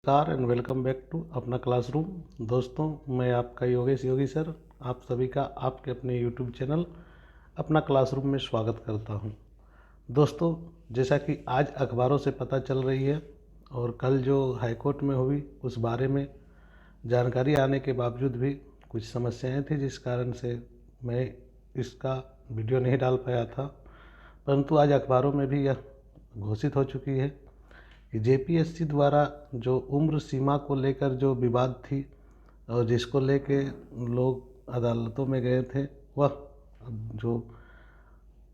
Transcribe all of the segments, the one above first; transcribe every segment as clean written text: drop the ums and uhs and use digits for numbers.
नमस्कार and welcome back to अपना classroom. दोस्तों, मैं आपका योगी सर आप सभी का आपके अपने यूट्यूब चैनल अपना क्लासरूम में स्वागत करता हूं। दोस्तों, जैसा कि आज अखबारों से पता चल रही है और कल जो हाईकोर्ट में हुई उस बारे में जानकारी आने के बावजूद भी कुछ समस्याएं थी, जिस कारण से मैं इसका वीडियो नहीं डाल पाया था। परंतु आज अखबारों में भी यह घोषित हो चुकी है कि जेपीएससी द्वारा जो उम्र सीमा को लेकर जो विवाद थी और जिसको लेके लोग अदालतों में गए थे, वह जो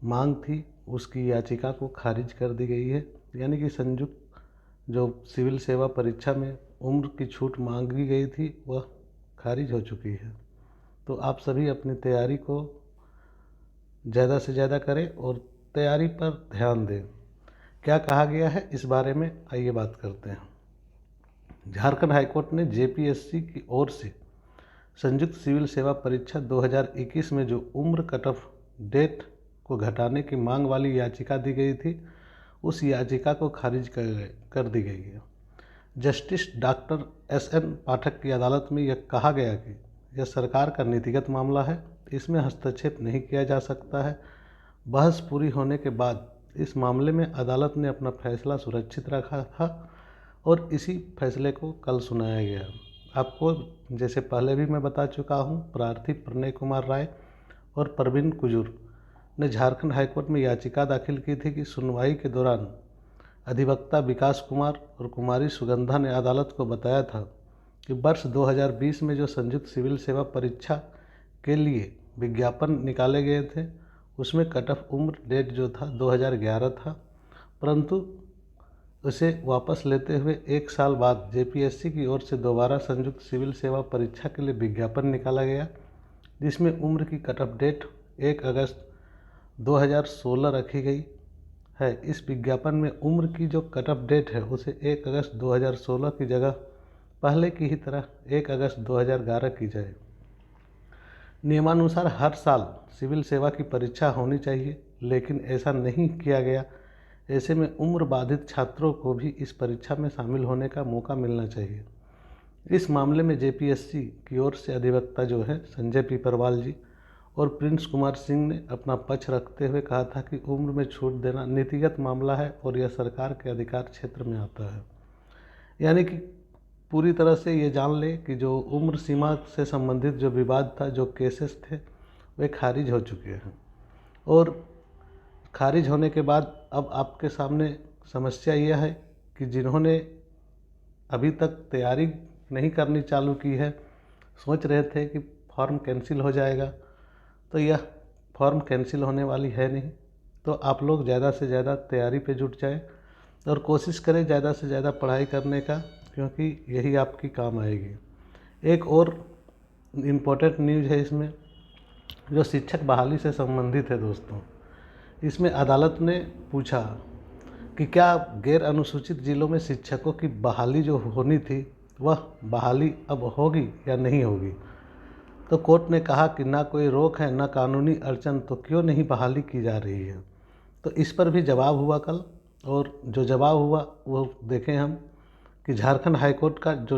मांग थी उसकी याचिका को खारिज कर दी गई है। यानी कि संयुक्त जो सिविल सेवा परीक्षा में उम्र की छूट मांगी गई थी वह खारिज हो चुकी है। तो आप सभी अपनी तैयारी को ज़्यादा से ज़्यादा करें और तैयारी पर ध्यान दें। क्या कहा गया है इस बारे में आइए बात करते हैं। झारखंड हाईकोर्ट ने जेपीएससी की ओर से संयुक्त सिविल सेवा परीक्षा 2021 में जो उम्र कट ऑफ डेट को घटाने की मांग वाली याचिका दी गई थी, उस याचिका को खारिज कर दी गई है। जस्टिस डॉक्टर एसएन पाठक की अदालत में यह कहा गया कि यह सरकार का नीतिगत मामला है, इसमें हस्तक्षेप नहीं किया जा सकता है। बहस पूरी होने के बाद इस मामले में अदालत ने अपना फैसला सुरक्षित रखा था और इसी फैसले को कल सुनाया गया। आपको जैसे पहले भी मैं बता चुका हूं, प्रार्थी प्रणय कुमार राय और परवीन कुजूर ने झारखंड हाईकोर्ट में याचिका दाखिल की थी कि सुनवाई के दौरान अधिवक्ता विकास कुमार और कुमारी सुगंधा ने अदालत को बताया था कि वर्ष 2020 में जो संयुक्त सिविल सेवा परीक्षा के लिए विज्ञापन निकाले गए थे, उसमें कट ऑफ उम्र डेट जो था 2011 था, परंतु उसे वापस लेते हुए एक साल बाद जेपीएससी की ओर से दोबारा संयुक्त सिविल सेवा परीक्षा के लिए विज्ञापन निकाला गया, जिसमें उम्र की कट ऑफ डेट 1 अगस्त 2016 रखी गई है। इस विज्ञापन में उम्र की जो कट ऑफ डेट है उसे 1 अगस्त 2016 की जगह पहले की ही तरह 1 अगस्त 2011 की जाए। नियमानुसार हर साल सिविल सेवा की परीक्षा होनी चाहिए, लेकिन ऐसा नहीं किया गया। ऐसे में उम्र बाधित छात्रों को भी इस परीक्षा में शामिल होने का मौका मिलना चाहिए। इस मामले में जेपीएससी की ओर से अधिवक्ता जो है संजय पीपरवाल जी और प्रिंस कुमार सिंह ने अपना पक्ष रखते हुए कहा था कि उम्र में छूट देना नीतिगत मामला है और यह सरकार के अधिकार क्षेत्र में आता है। यानी कि पूरी तरह से ये जान ले कि जो उम्र सीमा से संबंधित जो विवाद था, जो केसेस थे, वे खारिज हो चुके हैं। और खारिज होने के बाद अब आपके सामने समस्या यह है कि जिन्होंने अभी तक तैयारी नहीं करनी चालू की है, सोच रहे थे कि फॉर्म कैंसिल हो जाएगा, तो यह फॉर्म कैंसिल होने वाली है नहीं। तो आप लोग ज़्यादा से ज़्यादा तैयारी पे जुट जाएं और कोशिश करें ज़्यादा से ज़्यादा पढ़ाई करने का, क्योंकि यही आपकी काम आएगी। एक और इम्पोर्टेंट न्यूज़ है इसमें, जो शिक्षक बहाली से संबंधित है। दोस्तों, इसमें अदालत ने पूछा कि क्या गैर अनुसूचित जिलों में शिक्षकों की बहाली जो होनी थी, वह बहाली अब होगी या नहीं होगी। तो कोर्ट ने कहा कि ना कोई रोक है, ना कानूनी अड़चन, तो क्यों नहीं बहाली की जा रही है। तो इस पर भी जवाब हुआ कल, और जो जवाब हुआ वो देखें हम कि झारखंड हाईकोर्ट का जो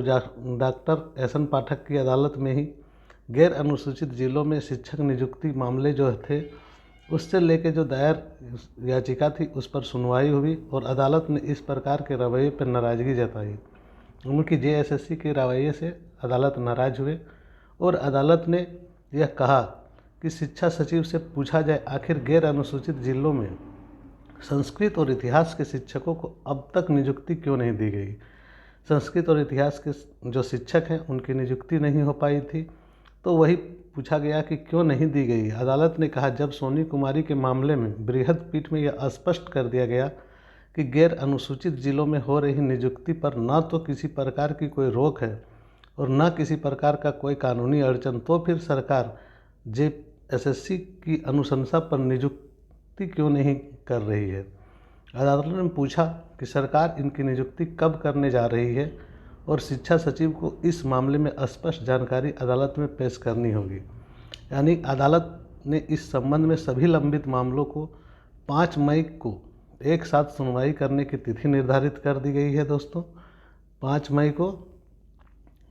डॉक्टर एसएन पाठक की अदालत में ही गैर अनुसूचित जिलों में शिक्षक नियुक्ति मामले जो थे, उससे लेके जो दायर याचिका थी उस पर सुनवाई हुई और अदालत ने इस प्रकार के रवैये पर नाराज़गी जताई। उनकी जेएसएससी के रवैये से अदालत नाराज हुए और अदालत ने यह कहा कि शिक्षा सचिव से पूछा जाए, आखिर गैर अनुसूचित जिलों में संस्कृत और इतिहास के शिक्षकों को अब तक नियुक्ति क्यों नहीं दी गई। संस्कृत और इतिहास के जो शिक्षक हैं उनकी नियुक्ति नहीं हो पाई थी, तो वही पूछा गया कि क्यों नहीं दी गई। अदालत ने कहा, जब सोनी कुमारी के मामले में बृहद पीठ में यह स्पष्ट कर दिया गया कि गैर अनुसूचित जिलों में हो रही नियुक्ति पर न तो किसी प्रकार की कोई रोक है और न किसी प्रकार का कोई कानूनी अड़चन, तो फिर सरकार जेएसएससी की अनुशंसा पर नियुक्ति क्यों नहीं कर रही है। अदालत ने पूछा कि सरकार इनकी नियुक्ति कब करने जा रही है और शिक्षा सचिव को इस मामले में स्पष्ट जानकारी अदालत में पेश करनी होगी। यानी अदालत ने इस संबंध में सभी लंबित मामलों को 5 मई को एक साथ सुनवाई करने की तिथि निर्धारित कर दी गई है। दोस्तों, 5 मई को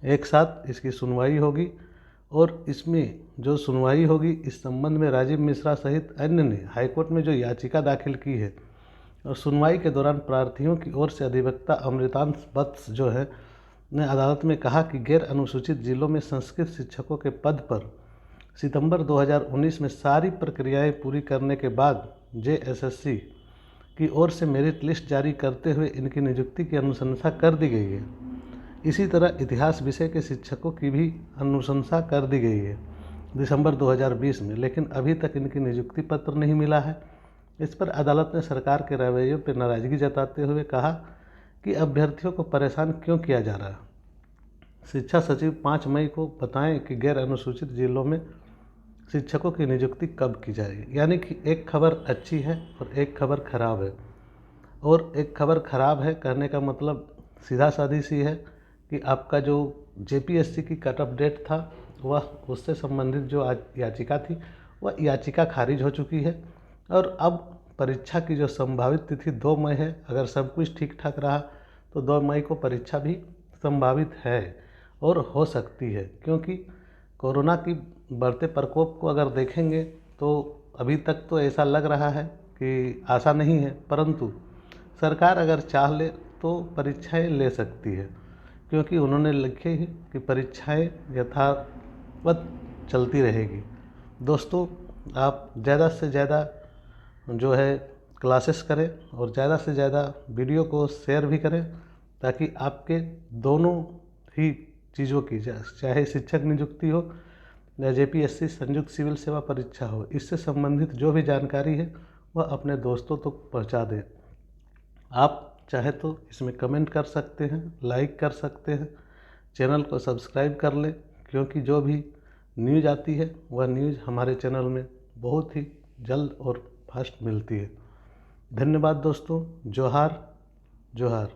एक साथ इसकी सुनवाई होगी और इसमें जो सुनवाई होगी इस संबंध में राजीव मिश्रा सहित अन्य ने हाईकोर्ट में जो याचिका दाखिल की है और सुनवाई के दौरान प्रार्थियों की ओर से अधिवक्ता अमृतांश वत्स जो है ने अदालत में कहा कि गैर अनुसूचित जिलों में संस्कृत शिक्षकों के पद पर सितंबर 2019 में सारी प्रक्रियाएं पूरी करने के बाद JSSC की ओर से मेरिट लिस्ट जारी करते हुए इनकी नियुक्ति की अनुशंसा कर दी गई है। इसी तरह इतिहास विषय के शिक्षकों की भी अनुशंसा कर दी गई है दिसंबर 2020 में, लेकिन अभी तक इनकी नियुक्ति पत्र नहीं मिला है। इस पर अदालत ने सरकार के रवैये पर नाराजगी जताते हुए कहा कि अभ्यर्थियों को परेशान क्यों किया जा रहा है। शिक्षा सचिव 5 मई को बताएं कि गैर अनुसूचित जिलों में शिक्षकों की नियुक्ति कब की जाएगी। यानी कि एक खबर अच्छी है और एक खबर खराब है। और एक खबर खराब है कहने का मतलब सीधा साधी सी है कि आपका जो JPSC की कट ऑफ डेट था वह उससे संबंधित जो याचिका थी वह याचिका खारिज हो चुकी है और अब परीक्षा की जो संभावित तिथि 2 मई है। अगर सब कुछ ठीक ठाक रहा तो 2 मई को परीक्षा भी संभावित है और हो सकती है, क्योंकि कोरोना की बढ़ते प्रकोप को अगर देखेंगे तो अभी तक तो ऐसा लग रहा है कि आशा नहीं है, परंतु सरकार अगर चाह ले तो परीक्षाएं ले सकती है, क्योंकि उन्होंने लिखे ही कि परीक्षाएं यथावत चलती रहेगी। दोस्तों, आप ज़्यादा से ज़्यादा जो है क्लासेस करें और ज़्यादा से ज़्यादा वीडियो को शेयर भी करें, ताकि आपके दोनों ही चीज़ों की चाहे शिक्षक नियुक्ति हो या JPSC संयुक्त सिविल सेवा परीक्षा हो, इससे संबंधित जो भी जानकारी है वह अपने दोस्तों तक पहुंचा दें। आप चाहे तो इसमें कमेंट कर सकते हैं, लाइक कर सकते हैं, चैनल को सब्सक्राइब कर लें, क्योंकि जो भी न्यूज़ आती है वह न्यूज़ हमारे चैनल में बहुत ही जल्द और फास्ट मिलती है। धन्यवाद दोस्तों। जोहार जोहार।